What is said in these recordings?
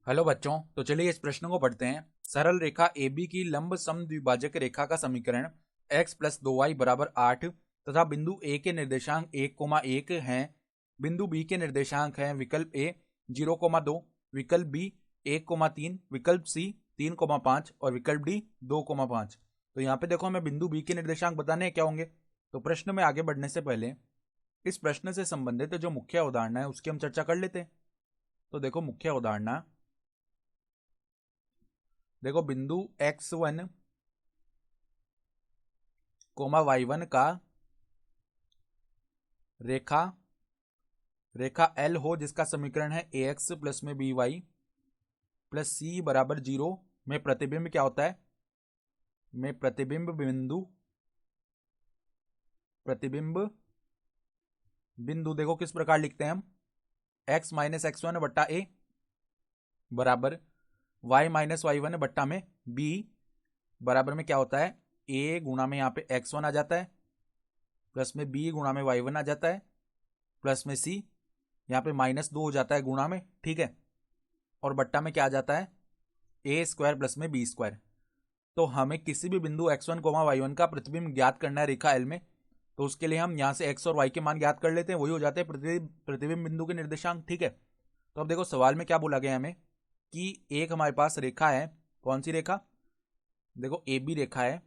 Hello बच्चों, तो चलिए इस प्रश्न को पढ़ते हैं। सरल रेखा AB की लंब समद्विभाजक रेखा का समीकरण x प्लस 2y बराबर 8 तथा बिंदु A के निर्देशांक 1,1 हैं। बिंदु B के निर्देशांक हैं विकल्प A 0,2, विकल्प B 1,3, विकल्प C 3,5 और विकल्प D 2,5। तो यहाँ पे देखो, हमें बिंदु B के निर्देशांक बताने हैं क्या होंगे। तो प्रश्न में आगे बढ़ने से पहले इस प्रश्न से संबंधित जो मुख्य उदाहरण है उसकी हम चर्चा कर लेते हैं। तो देखो, मुख्य उदाहरण देखो, बिंदु x1, y1 का रेखा L हो जिसका समीकरण है ax प्लस में by प्लस c बराबर 0 में प्रतिबिंब क्या होता है, में प्रतिबिंब बिंदु देखो किस प्रकार लिखते हैं हम, x माइनस x1 बट्टा a बराबर y माइनस y1 बट्टा में b बराबर में क्या होता है, a गुणा में यहाँ पे x1 आ जाता है प्लस में b गुणा में y1 आ जाता है प्लस में c यहाँ पे -2 हो जाता है गुणा में, ठीक है, और बट्टा में क्या आ जाता है, a स्क्वायर प्लस में b स्क्वायर। तो हमें किसी भी बिंदु x1 y1 का प्रतिबिंब ज्ञात करना है रेखा L में। तो उसके लिए हम यहाँ से x और y के मान ज्ञात कर लेते हैं, वही हो जाते हैं प्रतिबिंब बिंदु के निर्देशांक, ठीक है। तो अब देखो, सवाल में क्या बोला गया हमें कि एक हमारे पास रेखा है। कौन सी रेखा, देखो AB रेखा है।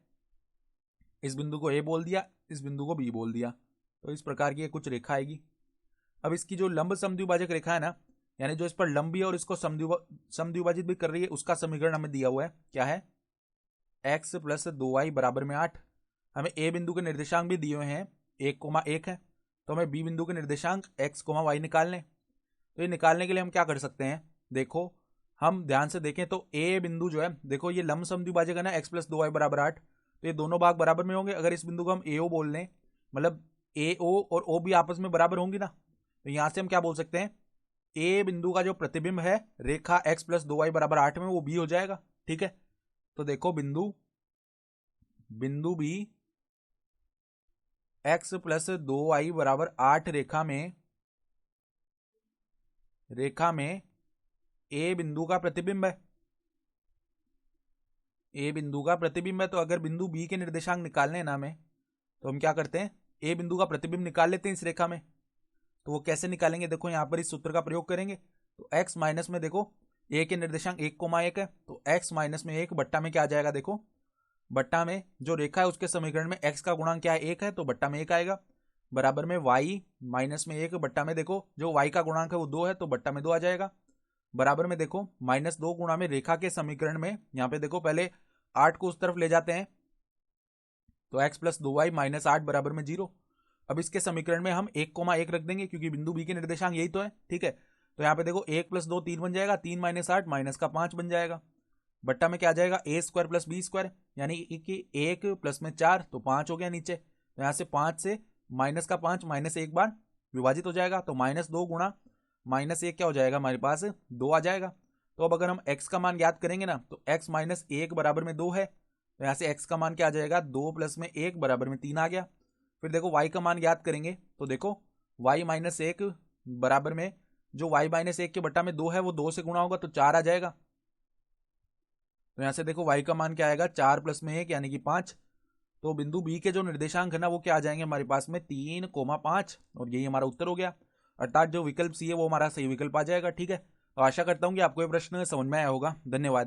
इस बिंदु को A बोल दिया, इस बिंदु को B बोल दिया। तो इस प्रकार की कुछ रेखा आएगी। अब इसकी जो लंब समद्विभाजक रेखा है ना, यानी जो इस पर लंबी और इसको समद्विभाजित भी कर रही है, उसका समीकरण हमें दिया हुआ है। क्या है, x प्लस 2y बराबर में 8। हमें A बिंदु के निर्देशांक भी दिए हुए हैं 1,1 है। तो हमें B बिंदु के निर्देशांक x, y निकालने। तो ये निकालने के लिए हम क्या कर सकते हैं, देखो हम ध्यान से देखें तो A बिंदु जो है, देखो ये लंब समद्विभाजक है ना, x प्लस 2y बराबर 8। तो ये दोनों भाग बराबर में होंगे। अगर इस बिंदु को हम AO बोल लें, मतलब AO और O भी आपस में बराबर होंगी ना, तो यहां से हम क्या बोल सकते हैं, A बिंदु का जो प्रतिबिंब है रेखा x प्लस 2y बराबर 8 में, वो B हो जाएगा, ठीक है। तो देखो, बिंदु B x प्लस 2y बराबर 8 रेखा में A बिंदु का प्रतिबिंब है। A बिंदु का प्रतिबिंब है। तो अगर बिंदु B के निर्देशांक निकालने हैं ना हमें, तो हम क्या करते हैं, A बिंदु का प्रतिबिंब निकाल लेते हैं इस रेखा में। तो वो कैसे निकालेंगे, देखो यहां पर इस सूत्र का प्रयोग करेंगे। तो x माइनस में देखो A के निर्देशांक 1,1 है, तो x माइनस में 1 बट्टा में क्या आ जाएगा, देखो बट्टा में जो रेखा है उसके समीकरण में x का गुणांक क्या है, 1 है, तो बट्टा में 1 आएगा। बराबर में y माइनस में 1 बट्टा में देखो जो y का गुणांक है वो 2 है, तो बट्टा में 2 आ जाएगा। बराबर में देखो -2 गुणा में रेखा के समीकरण में, यहाँ पे देखो पहले 8 को उस तरफ ले जाते हैं, तो x प्लस 2y माइनस 8 बराबर में 0। अब इसके समीकरण में हम 1,1 रख देंगे क्योंकि बिंदु B के निर्देशांक यही तो है, ठीक है। तो यहाँ पे देखो 1 प्लस 2 3 बन जाएगा, 3 माइनस 8 माइनस का 5 बन जाएगा। बट्टा में क्या आ जाएगा, a square plus b square, यानी कि 1 प्लस में 4 तो 5 हो गया नीचे। तो यहाँ से 5 से माइनस का 5 माइनस 1 बार विभाजित हो जाएगा, तो -2 गुणा -1 क्या हो जाएगा, हमारे पास 2 आ जाएगा। तो अब अगर हम x का मान ज्ञात करेंगे ना, तो x माइनस 1 बराबर में 2 है। तो यहाँ से x का मान क्या आ जाएगा, 2 प्लस में 1 बराबर में 3 आ गया। फिर देखो y का मान ज्ञात करेंगे, तो देखो y माइनस 1 बराबर में जो y माइनस 1 के बट्टा में 2 है वो 2 से गुणा होगा, तो 4 आ जाएगा। तो यहां से देखो y का मान क्या आएगा, 4 प्लस में 1 यानी कि 5। तो बिंदु B के जो निर्देशांक है ना वो क्या आ जाएंगे हमारे पास में, 3,5, और यही हमारा उत्तर हो गया। अर्थात जो विकल्प सी है वो हमारा सही विकल्प आ जाएगा, ठीक है। तो आशा करता हूं कि आपको ये प्रश्न समझ में आया होगा। धन्यवाद।